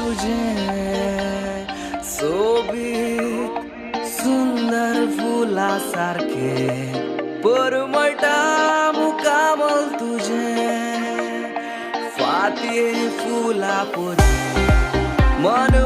तुझे सोबीत सुंदर फुलासारखे परमटा मुकामल तुझे फाती फुला पोरी मन